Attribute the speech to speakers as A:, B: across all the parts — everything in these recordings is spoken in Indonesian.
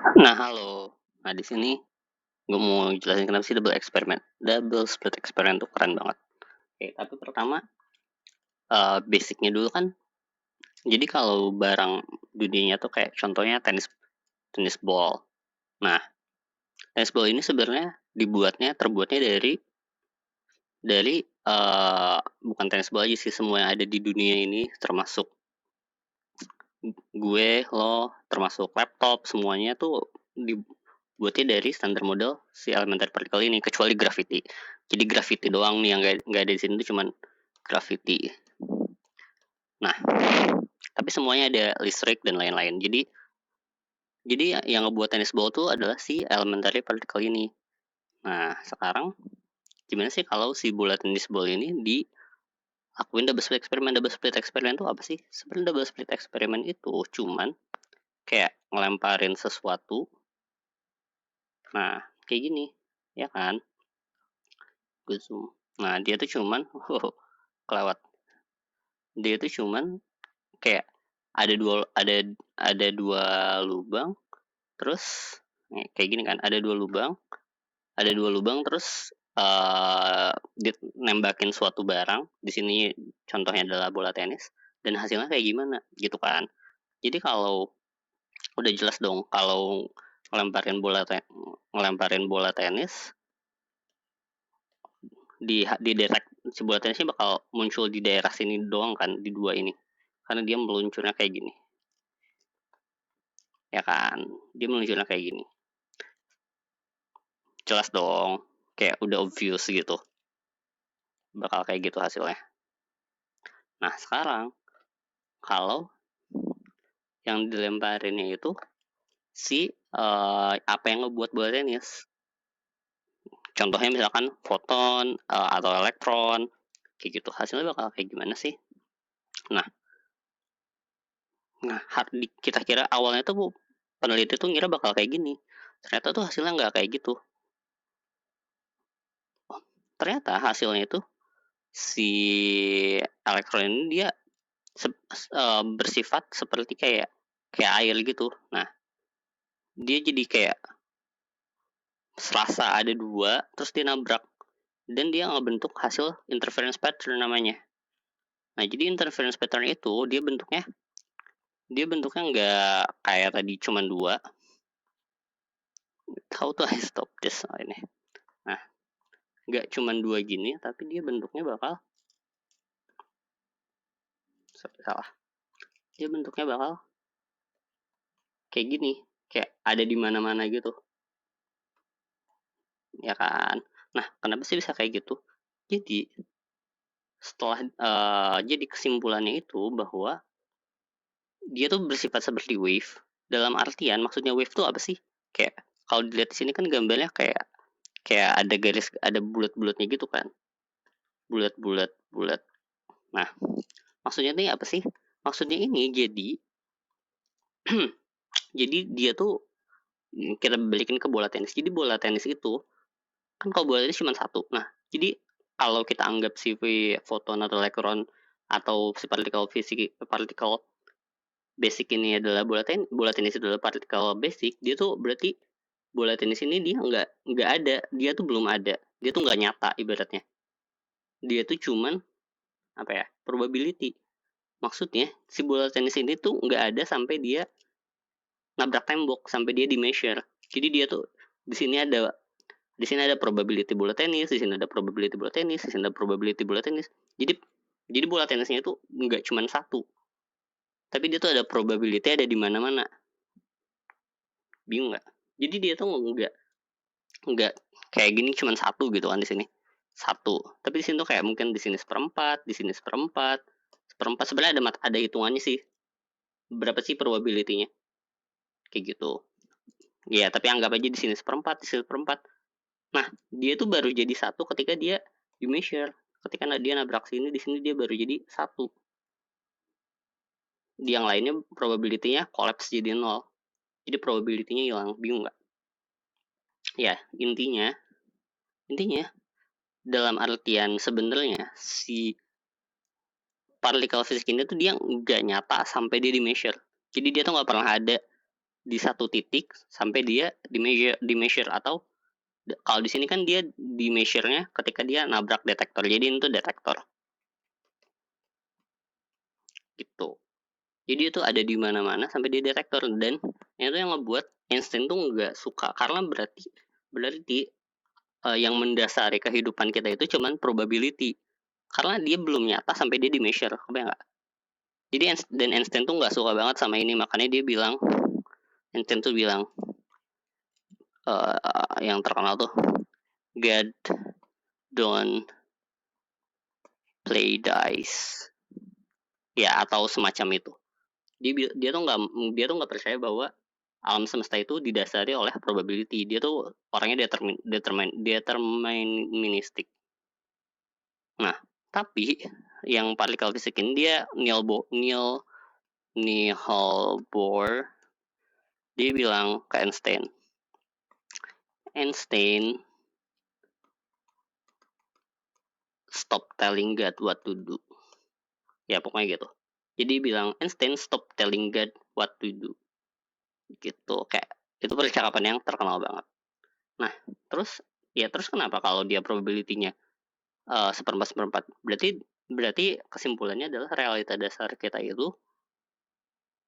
A: Nah, halo. Nah, di sini gue mau jelasin kenapa sih double experiment. Double split experiment tuh keren banget. Oke, tapi pertama basicnya dulu kan. Jadi kalau barang dunianya tuh kayak contohnya tenis tenis ball. Nah, tenis ball ini sebenarnya terbuatnya dari bukan tenis ball aja sih, semua yang ada di dunia ini termasuk gue, lo, termasuk laptop, semuanya tuh dibuatnya dari standar model si elementary particle ini, kecuali gravity. Jadi gravity doang nih yang nggak ada di sini tuh cuman gravity. Nah, tapi semuanya ada listrik dan lain-lain. Jadi yang ngebuat tennis ball tuh adalah si elementary particle ini. Nah, sekarang gimana sih kalau si bola tennis ball ini dilakuin double split experiment? Double split experiment itu apa sih? Sebenarnya double split experiment itu cuman kayak ngelemparin sesuatu. Nah, kayak gini, ya kan? Gue zoom. Nah, dia tuh cuman, kelewat. Dia tuh cuman kayak ada dua lubang, terus kayak gini kan, ada dua lubang terus dia nembakin suatu barang. Di sini contohnya adalah bola tenis dan hasilnya kayak gimana gitu kan. Jadi kalau udah jelas dong kalau ngelemparin bola tenis di daerah si bola tenisnya bakal muncul di daerah sini doang kan, di dua ini, karena dia meluncurnya kayak gini, ya kan, dia meluncurnya kayak gini, jelas dong, kayak udah obvious gitu, bakal kayak gitu hasilnya. Nah sekarang kalau yang dilemparinnya itu apa yang ngebuat bola tenis, contohnya misalkan foton atau elektron, kayak gitu, hasilnya bakal kayak gimana sih. Nah, nah kita kira awalnya tuh peneliti tuh ngira bakal kayak gini, ternyata tuh hasilnya nggak kayak gitu. Ternyata hasilnya itu si elektron ini dia bersifat seperti kayak kayak air gitu. Nah, dia jadi kayak serasa ada dua, terus dia nabrak dan dia ngebentuk hasil interference pattern namanya. Nah, jadi interference pattern itu dia bentuknya nggak kayak tadi cuma dua. How to I stop this? Oh, ini. Nah, nggak cuma dua gini, tapi dia bentuknya bakal salah. Dia bentuknya bakal kayak gini, kayak ada di mana-mana gitu, ya kan? Nah, kenapa sih bisa kayak gitu? Jadi jadi kesimpulannya itu bahwa dia tuh bersifat seperti wave. Dalam artian maksudnya wave tuh apa sih? Kayak kalau dilihat di sini kan gambarnya kayak kayak ada garis, ada bulat-bulatnya gitu kan. Bulat-bulat bulat. Nah, maksudnya ini apa sih? Maksudnya ini jadi dia tuh kita balikin ke bola tenis. Jadi bola tenis itu kan kalau bola tenis cuma satu. Nah, jadi kalau kita anggap si foton atau elektron atau si partikel basic ini adalah bola tenis itu adalah partikel basic, dia tuh berarti bola tenis ini dia nggak ada, dia tuh belum ada, dia tuh nggak nyata ibaratnya, dia tuh cuman apa ya, probability. Maksudnya si bola tenis ini tuh nggak ada sampai dia nabrak tembok, sampai dia di measure. Jadi dia tuh di sini ada di sini ada probability bola tenis, di sini ada probability bola tenis, di sini ada probability bola tenis. Jadi bola tenisnya itu nggak cuma satu, tapi dia tuh ada probability ada di mana-mana. Bingung nggak? Jadi dia tuh nggak kayak gini cuma satu gitu kan di sini. Satu. Tapi di sini tuh kayak mungkin di sini seperempat, di sini seperempat. Seperempat sebenarnya ada hitungannya sih. Berapa sih probability-nya? Kayak gitu. Ya, tapi anggap aja di sini seperempat, di sini seperempat. Nah, dia tuh baru jadi satu ketika dia di measure. Ketika dia nabrak sini, di sini dia baru jadi satu. Di yang lainnya probability-nya collapse jadi nol. Jadi probability-nya hilang. Bingung nggak? Ya, intinya dalam artian sebenarnya si partikel fisik ini tuh dia nggak nyata sampai dia di measure. Jadi dia tuh nggak pernah ada di satu titik sampai dia di measure atau kalau di sini kan dia di measure-nya ketika dia nabrak detektor. Jadi itu detektor. Gitu. Jadi itu ada di mana-mana sampai dia detektor, dan itu yang ngebuat Einstein tuh nggak suka karena berarti berarti yang mendasari kehidupan kita itu cuman probability. Karena dia belum nyata sampai dia di measure, kebayang nggak? Jadi dan Einstein tuh nggak suka banget sama ini, makanya dia bilang, Einstein tuh bilang yang terkenal tuh, God don't play dice, ya atau semacam itu. Dia tuh nggak percaya bahwa alam semesta itu didasari oleh probability. Dia tuh orangnya deterministik. Nah, tapi yang particle physics ini dia Neil Bohr, dia bilang ke Einstein, stop telling God what to do. Ya pokoknya gitu. Jadi bilang, Einstein, stop telling God what to do. Gitu, kayak itu percakapan yang terkenal banget. Nah, terus kenapa kalau dia probability-nya seperempat seperempat? Berarti kesimpulannya adalah realita dasar kita itu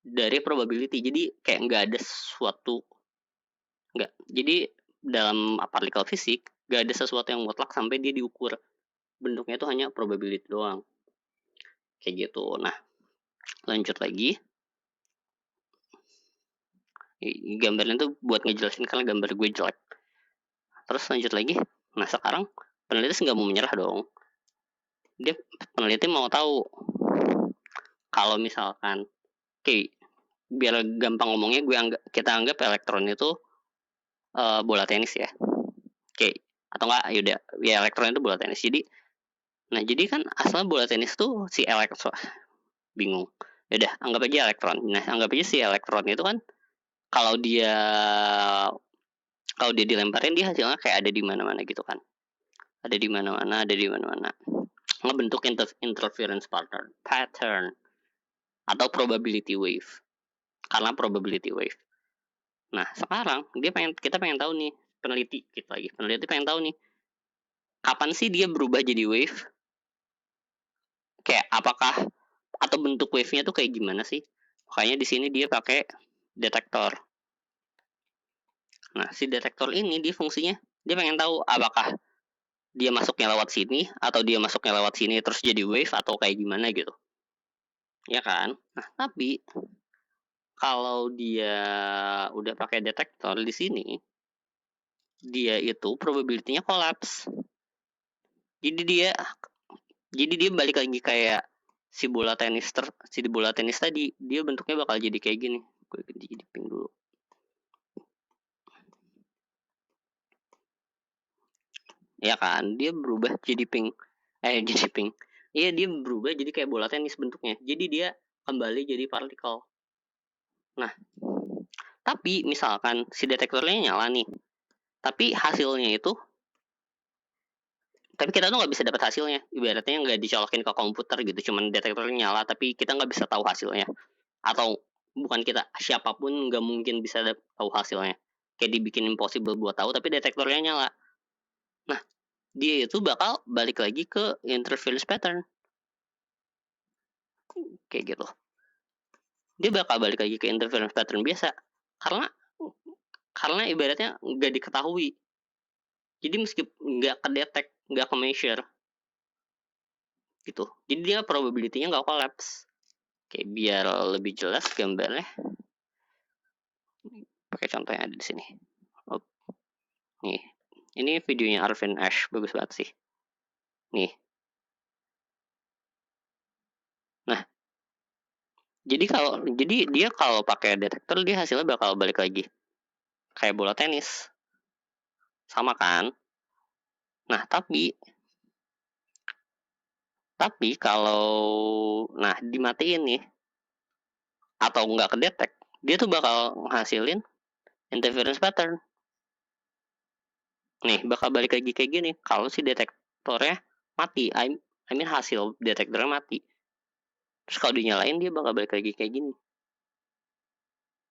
A: dari probability. Jadi kayak nggak ada sesuatu, nggak. Jadi dalam particle fisik nggak ada sesuatu yang mutlak sampai dia diukur bentuknya itu hanya probability doang. Kayak gitu. Nah, lanjut lagi. Gambarnya tuh buat ngejelasin karena gambar gue jelek. Terus lanjut lagi. Nah, sekarang peneliti nggak mau menyerah dong. Peneliti mau tahu kalau misalkan, biar gampang ngomongnya, kita anggap elektron itu bola tenis ya. Atau enggak, yaudah, ya elektron itu bola tenis. Jadi kan asalnya bola tenis tuh si elektron, bingung. Yaudah, anggap aja elektron. Nah, anggap aja si elektron itu kan kalau dia dilemparin, dia hasilnya kayak ada di mana-mana gitu kan. Ada di mana-mana. Ngebentuk interference pattern atau probability wave. Karena probability wave. Nah, sekarang kita pengen tahu nih, peneliti pengen tahu nih, kapan sih dia berubah jadi wave? Kayak apakah atau bentuk wave-nya tuh kayak gimana sih? Makanya di sini dia pakai detektor. Nah, si detektor ini dia fungsinya, dia pengen tahu apakah dia masuknya lewat sini atau dia masuknya lewat sini terus jadi wave atau kayak gimana gitu. Ya kan? Nah, tapi kalau dia udah pakai detektor di sini, dia itu probability-nya kolaps. Jadi dia balik lagi kayak si bola tenis tadi, dia bentuknya bakal jadi kayak gini. Gue ganti jadi pink dulu. Ya kan, dia berubah jadi pink. Iya, dia berubah jadi kayak bola tenis bentuknya. Jadi dia kembali jadi partikel. Nah, tapi misalkan si detektornya nyala nih, tapi kita tuh nggak bisa dapat hasilnya. Ibaratnya nggak dicolokin ke komputer gitu, cuman detektornya nyala, tapi kita nggak bisa tahu hasilnya. Atau bukan kita, siapapun nggak mungkin bisa tahu hasilnya. Kayak dibikin impossible buat tahu, tapi detektornya nyala. Nah, dia itu bakal balik lagi ke interference pattern. Kayak gitu. Dia bakal balik lagi ke interference pattern biasa. Karena ibaratnya nggak diketahui. Jadi meskipun nggak kedetek, nggak ke measure, gitu. Jadi dia probability-nya nggak collapse. Kayak biar lebih jelas gambarnya, pakai contoh yang ada di sini. Oh, nih, ini videonya Arvin Ash, bagus banget sih. Nih. Nah, jadi dia kalau pakai detektor, dia hasilnya bakal balik lagi kayak bola tenis. Sama kan? Nah, tapi kalau dimatiin nih atau nggak kedetek, dia tuh bakal ngasilin interference pattern. Nih, bakal balik lagi kayak gini kalau si detektornya mati. I mean hasil detektornya mati. Terus kalau dinyalain, dia bakal balik lagi kayak gini.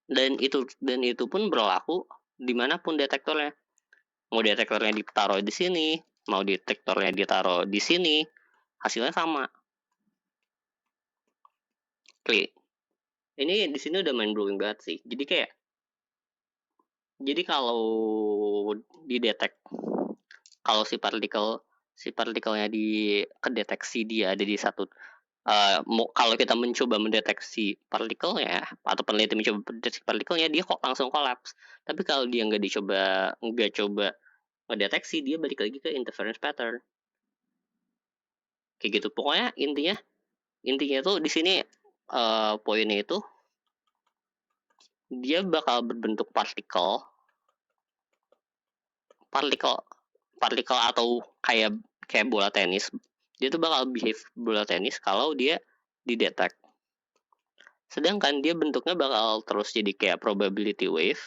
A: Dan itu pun berlaku dimanapun detektornya. Mau detektornya ditaruh di sini, mau detektornya ditaruh di sini, hasilnya sama. Oke, ini di sini udah mind blowing banget sih. Jadi kalau didetek, kalau si partikelnya kedeteksi dia ada di satu, kalau kita mencoba mendeteksi partikelnya atau peneliti mencoba mendeteksi partikelnya, dia kok langsung kolaps. Tapi kalau dia nggak coba ngedeteksi, dia balik lagi ke interference pattern. Kayak gitu. Pokoknya intinya tuh di sini, poinnya itu dia bakal berbentuk partikel partikel partikel atau kayak kayak bola tenis. Dia tuh bakal behave bola tenis kalau dia didetek. Sedangkan dia bentuknya bakal terus jadi kayak probability wave,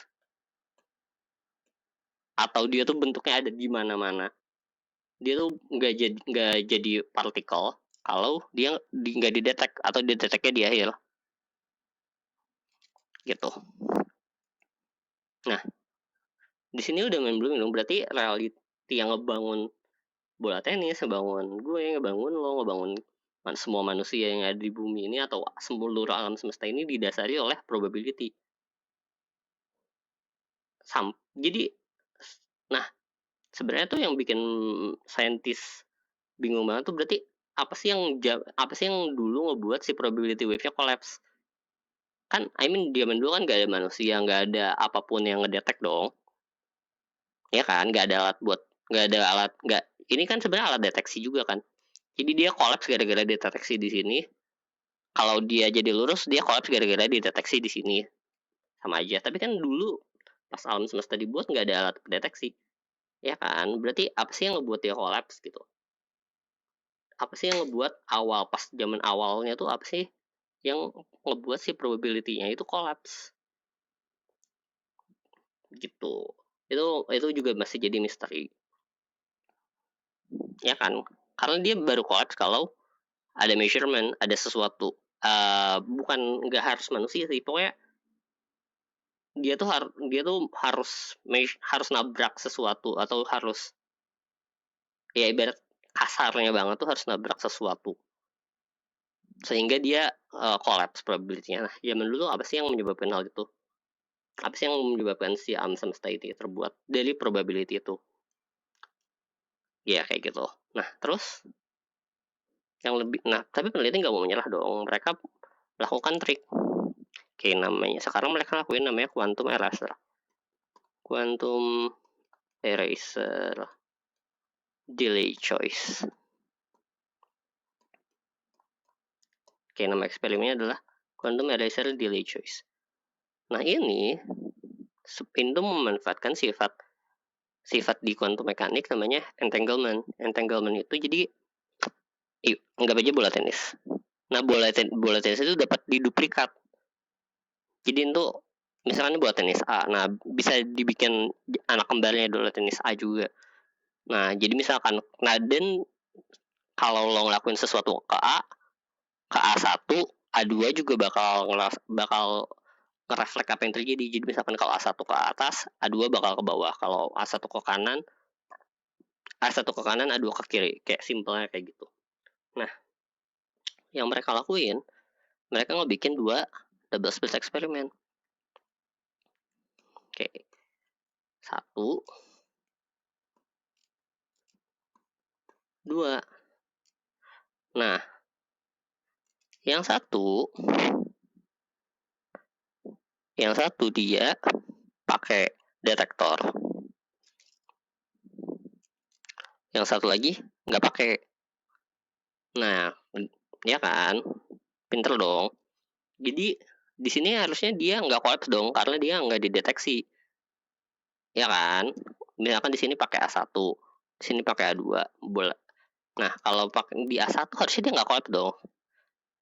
A: atau dia tuh bentuknya ada di mana-mana. Dia tuh nggak jadi partikel kalau dia nggak didetek atau dideteknya di akhir gitu. Nah, di sini udah main belum dong, berarti reality yang ngebangun bola tenis, ngebangun gue, ngebangun lo, ngebangun semua manusia yang ada di bumi ini atau seluruh alam semesta ini didasari oleh probability. Jadi, nah sebenarnya tuh yang bikin saintis bingung banget tuh berarti apa sih yang dulu ngebuat si probability wave-nya collapse? Kan, zaman dulu kan nggak ada manusia, nggak ada apapun yang ngedetek dong, ya kan? Nggak ada alat, nggak, ini kan sebenarnya alat deteksi juga kan. Jadi dia collapse gara-gara deteksi di sini. Kalau dia jadi lurus, dia collapse gara-gara dideteksi di sini. Sama aja. Tapi kan dulu pas alam semesta dibuat nggak ada alat deteksi. Ya kan? Berarti apa sih yang ngebuat dia collapse gitu? Apa sih yang ngebuat pas zaman awalnya tuh apa sih yang ngebuat si probability-nya itu collapse? Gitu. Itu juga masih jadi misteri. Ya kan? Karena dia baru collapse kalau ada measurement, ada sesuatu. Bukan nggak harus manusia sih, pokoknya dia tuh harus nabrak sesuatu atau harus, ya ibarat kasarnya banget tuh harus nabrak sesuatu sehingga dia collapse probability-nya. Nah, zaman dulu apa sih yang menyebabkan hal itu? Apa sih yang menyebabkan si alam semesta itu terbuat dari probability itu? Ya kayak gitu. Nah, terus tapi peneliti nggak mau menyerah dong. Mereka melakukan trik. Kayak namanya sekarang mereka lakuin namanya quantum eraser. Quantum eraser delay choice. Kayak nama eksperimennya adalah quantum eraser delay choice. Nah, ini Pintu memanfaatkan sifat di quantum mekanik namanya entanglement. Entanglement itu jadi anggap aja bola tenis. Nah, bola tenis itu dapat diduplikat. Jadi itu misalkan bola tenis A. Nah, bisa dibikin anak kembarnya bola tenis A juga. Nah, jadi misalkan, dan kalau lo ngelakuin sesuatu ke A1, A2 juga bakal ngereflek apa yang terjadi. Jadi misalkan kalau A1 ke atas, A2 bakal ke bawah. Kalau A1 ke kanan, A2 ke kiri. Kayak simpelnya kayak gitu. Nah, yang mereka lakuin, mereka ngebikin 2 double slit eksperimen. Oke. 1, 2. Nah, yang satu dia pakai detektor. Yang satu lagi nggak pakai. Nah, ya kan? Pinter dong. Jadi di sini harusnya dia nggak collapse dong karena dia nggak dideteksi. Ya kan? Misalkan di sini pakai A1, di sini pakai A2. Nah, kalau pakai di A1 harusnya dia nggak collapse dong.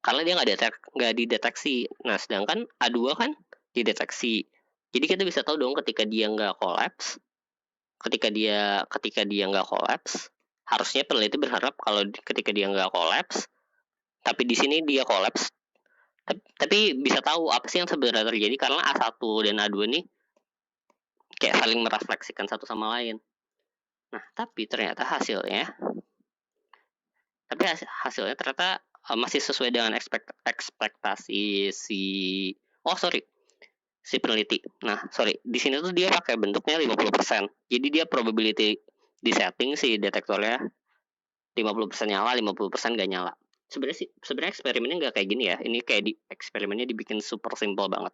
A: Karena dia nggak dideteksi. Nah, sedangkan A2 kan dideteksi. Jadi kita bisa tahu dong ketika dia nggak collapse, ketika dia nggak collapse, harusnya peneliti berharap kalau ketika dia nggak collapse, tapi di sini dia collapse, Tapi bisa tahu apa sih yang sebenarnya terjadi karena A1 dan A2 nih kayak saling merefleksikan satu sama lain. Nah, tapi ternyata hasilnya ternyata, masih sesuai dengan ekspektasi oh sorry, si peneliti. Nah, sorry, di sini tuh dia pakai bentuknya 50%. Jadi dia probability di setting si detektornya 50% nyala, 50% nggak nyala. Sebenarnya eksperimennya nggak kayak gini ya. Ini kayak eksperimennya dibikin super simple banget.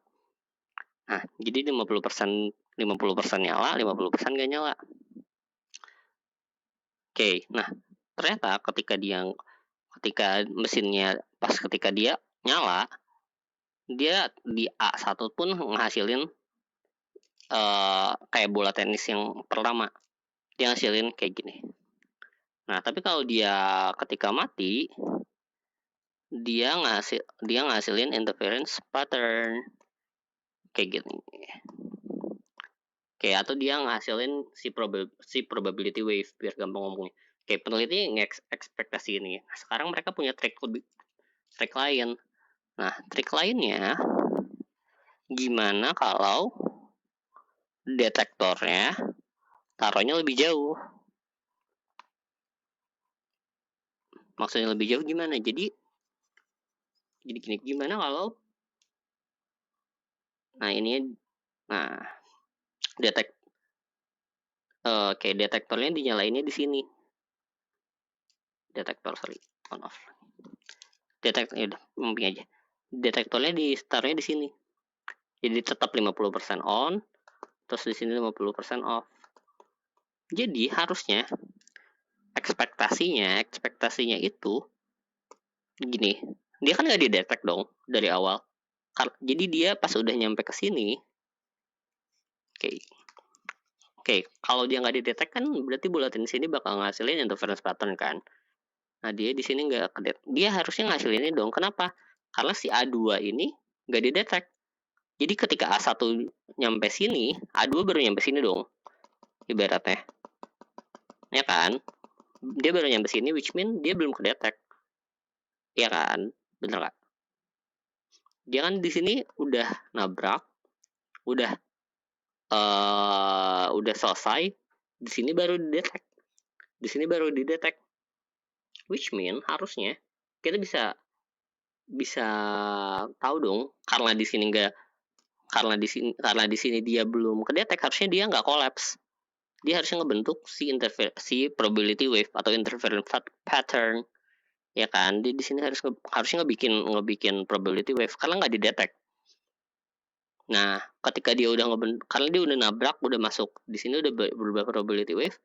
A: Nah, jadi 50% nyala, 50% nggak nyala. Oke, nah ternyata ketika dia nyala, dia di A1 pun ngehasilin kayak bola tenis yang pertama. Dia ngasilin kayak gini. Nah, tapi kalau dia ketika mati, dia ngasilin interference pattern kayak gini. Kayak atau dia ngasilin si probability wave biar gampang ngomongnya. Kayak peneliti ekspektasi ini. Nah, sekarang mereka punya trik lain. Nah, trik lainnya gimana kalau detektornya taruhnya lebih jauh. Maksudnya lebih jauh gimana? Jadi gini, gimana kalau ini detek detektornya dinyalainnya di sini. Detektor sorry, on off. Ya udah, aja. Detektornya taruhnya di sini. Jadi tetap 50% on, terus di sini 50% off. Jadi harusnya ekspektasinya itu gini. Dia kan nggak didetek dong dari awal. Jadi dia pas udah nyampe ke sini, oke, kalau dia nggak didetek kan berarti bulatin sini bakal ngasilin interference pattern kan. Nah, dia di sini nggak dia harusnya ngasilin ini dong. Kenapa? Karena si A2 ini nggak didetek. Jadi ketika A1 nyampe sini, A2 baru nyampe sini dong. Ibaratnya. Ya kan? Dia baru nyampe sini, which mean dia belum kedetek. Ya kan? Bener gak? Dia kan di sini udah nabrak, udah selesai, di sini baru didetek. Di sini baru didetek. Which mean harusnya kita bisa tahu dong karena di sini dia belum kedetek, harusnya dia nggak kolaps. Dia harusnya ngebentuk si probability wave atau interference pattern, ya kan? Di sini harusnya ngebikin probability wave karena nggak didetek. Nah, ketika dia udah karena dia udah nabrak, udah masuk di sini udah berubah probability wave.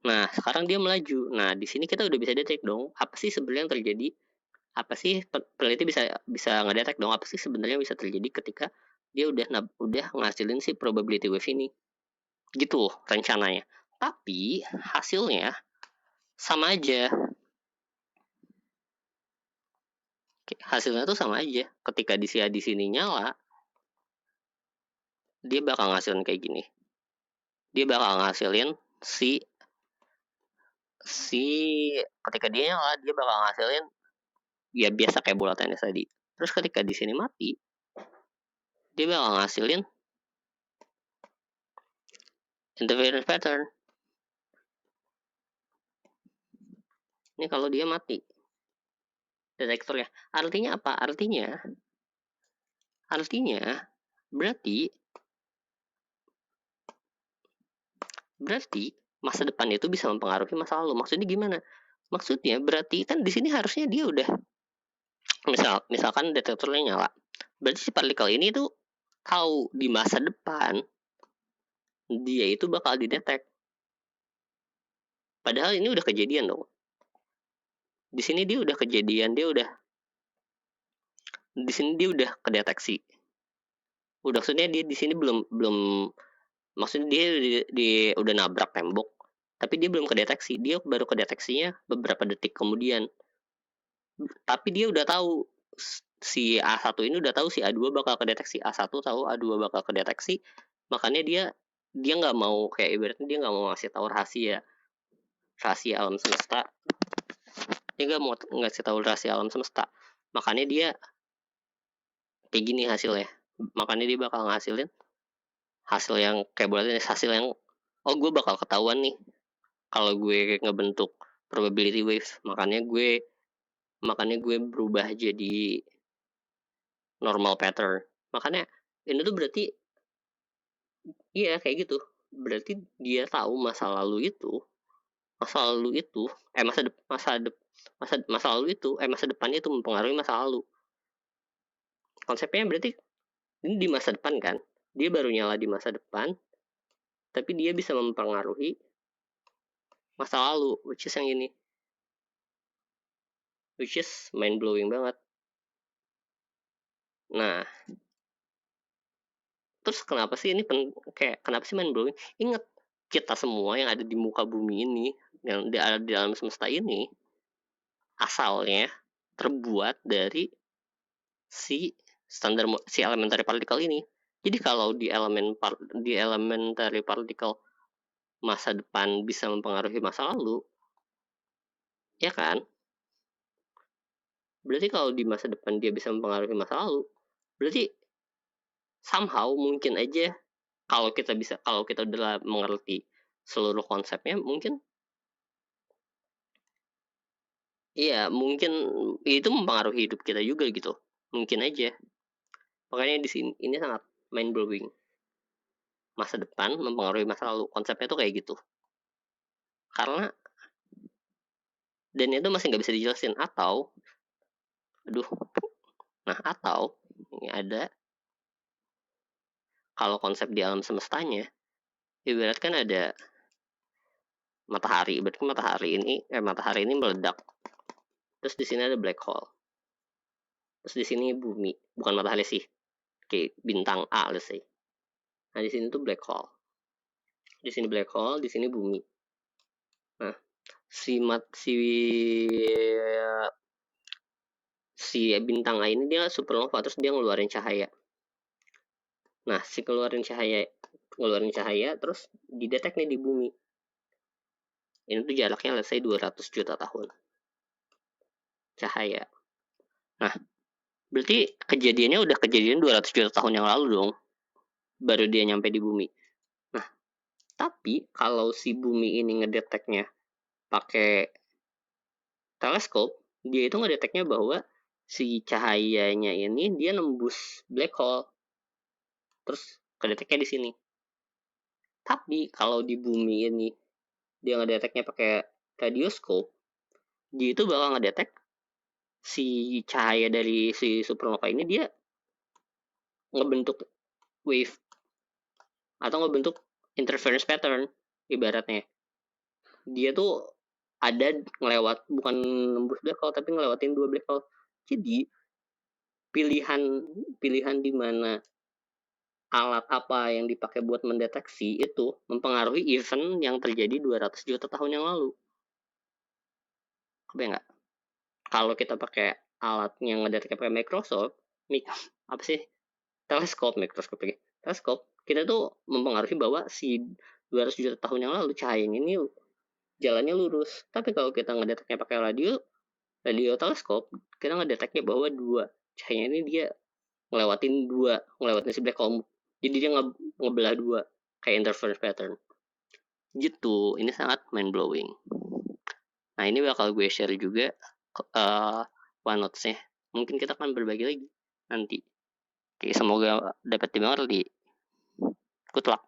A: Nah, sekarang dia melaju. Nah, di sini kita udah bisa detek dong, apa sih sebenarnya yang terjadi? Apa sih peneliti bisa ngedetek dong apa sih sebenarnya bisa terjadi ketika dia udah ngasilin si probability wave ini. Gitu rencananya. Tapi hasilnya sama aja. Hasilnya tuh sama aja. Ketika di sini nyala, dia bakal ngasilin kayak gini. Dia bakal ngasilin si ketika dia nyala, dia bakal ngasilin ya biasa kayak bola tenis tadi. Terus ketika di sini mati, dia bakal ngasilin interference pattern. Ini kalau dia mati detektornya. Artinya apa? Artinya berarti masa depan itu bisa mempengaruhi masa lalu. Maksudnya gimana? Maksudnya berarti kan di sini harusnya dia udah misalkan detektornya nyala. Berarti si partikel ini tuh tahu di masa depan dia itu bakal didetek. Padahal ini udah kejadian dong. Di sini dia udah kejadian, di sini dia udah kedeteksi. Maksudnya dia di sini belum maksudnya dia udah nabrak tembok, tapi dia belum kedeteksi. Dia baru kedeteksinya beberapa detik kemudian. Tapi dia udah tahu si A1 ini udah tahu si A2 bakal kedeteksi. A1 tahu A2 bakal kedeteksi, makanya dia nggak mau kayak ibaratnya dia nggak mau ngasih tahu rahasia alam semesta. Dia nggak mau ngasih tahu rahasia alam semesta. Makanya dia kayak gini hasilnya. Makanya dia bakal ngasilin hasil yang kayak bola tenis, hasil yang, oh gue bakal ketahuan nih kalau gue ngebentuk probability wave, makanya gue berubah jadi normal pattern. Makanya ini tuh berarti, iya kayak gitu, berarti dia tahu masa lalu itu masa dep masa dep masa masa lalu itu masa depan itu mempengaruhi masa lalu. Konsepnya berarti ini di masa depan kan, dia baru nyala di masa depan, tapi dia bisa mempengaruhi masa lalu, which is yang ini, which is mind blowing banget. Nah, terus kenapa sih ini kayak kenapa sih mind blowing? Ingat, kita semua yang ada di muka bumi ini, yang ada di alam semesta ini, asalnya terbuat dari si si elementary particle ini. Jadi kalau di elementary particle masa depan bisa mempengaruhi masa lalu, ya kan? Berarti kalau di masa depan dia bisa mempengaruhi masa lalu, berarti somehow mungkin aja, kalau kita udah mengerti seluruh konsepnya, mungkin iya, mungkin itu mempengaruhi hidup kita juga gitu. Mungkin aja. Makanya di sini ini sangat mind blowing. Masa depan mempengaruhi masa lalu. Konsepnya tuh kayak gitu. Karena dan itu masih nggak bisa dijelasin, atau aduh, atau ini ada, kalau konsep di alam semestanya ibarat kan ada matahari, berarti matahari ini meledak. Terus di sini ada black hole. Terus di sini bumi, bukan matahari sih, kayak bintang A, let's say. Nah di sini tuh black hole. Di sini black hole, di sini bumi. Nah, si mat si si bintang A ini dia supernova, terus dia ngeluarin cahaya. Nah, si ngeluarin cahaya terus didetek nih di bumi. Ini tuh jaraknya let's say 200 juta tahun cahaya. Nah, berarti kejadiannya udah kejadian 200 juta tahun yang lalu dong. Baru dia nyampe di bumi. Nah, tapi kalau si bumi ini ngedeteknya pakai teleskop, dia itu ngedeteknya bahwa si cahayanya ini dia nembus black hole. Terus kedeteknya di sini. Tapi kalau di bumi ini dia ngedeteknya pakai radioskop, dia itu bakal ngedetek si cahaya dari si supernova ini dia ngebentuk wave atau ngebentuk interference pattern, ibaratnya. Dia tuh ada bukan nembus black hole tapi ngelewatin dua black hole. Jadi pilihan pilihan di mana alat apa yang dipakai buat mendeteksi itu mempengaruhi event yang terjadi 200 juta tahun yang lalu. Kebayang nggak? Kalau kita pakai alat yang ngedetek pakai Microsoft, apa sih? Mikroskop lagi. Teleskop, kita tuh mempengaruhi bahwa si 200 juta tahun yang lalu cahayanya ini jalannya lurus. Tapi kalau kita ngedeteknya pakai radio teleskop, kita ngedeteknya bahwa cahayanya ini dia ngelewatin si black hole. Jadi dia ngebelah dua, kayak interference pattern. Gitu, ini sangat mind blowing. Nah ini bakal gue share juga one notes-nya. Mungkin kita akan berbagi lagi nanti. Oke, semoga dapat dimengerti. Good luck.